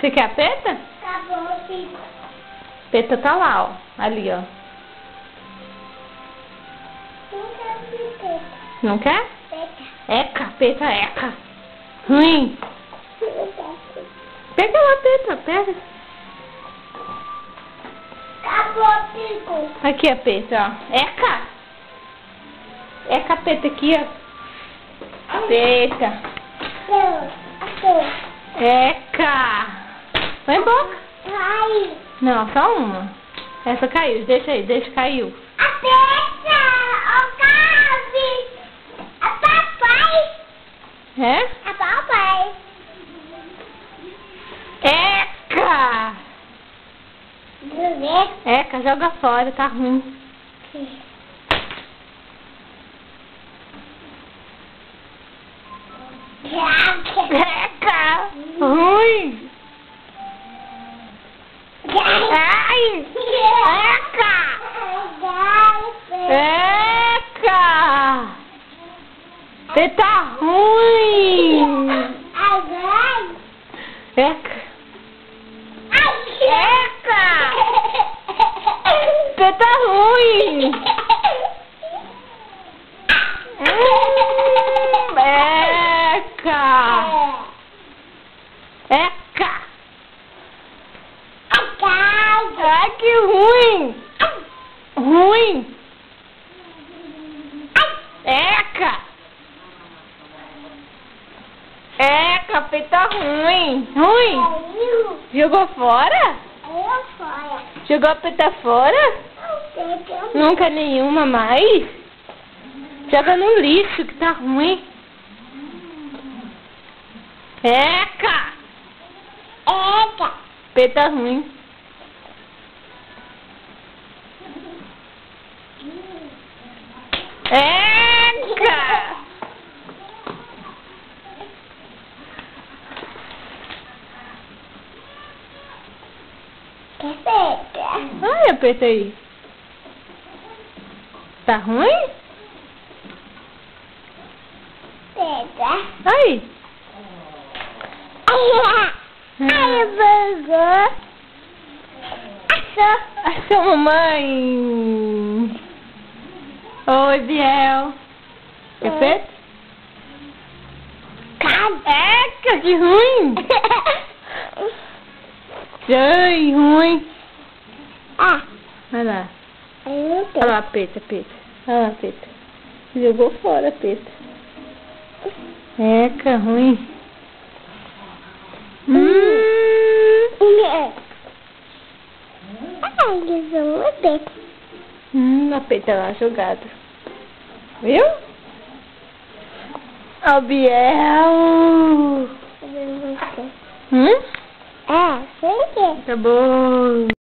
Você quer a Peta? Acabou, fico. Peta tá lá, ó. Ali, ó. Não quero ficar. Não quer? Peta. Eca, Peta, eca. Ruim. Pega lá, Peta, pega. Acabou, fico. Aqui a Peta, ó. Eca. Eca, Peta aqui, ó. Peta. Eca. Vai embora. Ai. Não, só uma. Essa caiu, deixa aí, deixa, caiu. A Peta! O Gabi! A papai! É? A papai! Eca! Eca, joga fora, tá ruim. Eca! Ruim! Ai! Eca! Eca! Você tá ruim! Eca! Eca! Você tá ruim! Eca! Eca! Ai, que ruim! Ruim! Eca! Eca, Peta ruim! Ruim! Jogou fora? Jogou a Peta fora? Nunca nenhuma mais? Joga no lixo que tá ruim. Eca! Peta ruim. Eca! Ai, a Peta aí. Tá ruim? Aí. Achou, mamãe? Oi, Biel. Quer Peta? Eca, que ruim! Ai, ruim. Vai lá. Olha lá, Peta, Peta. Olha lá, Peta. Jogou fora, Peta. Eca, ruim. A Peta lá jogada. Viu? Ó, o Biel. Tá bom.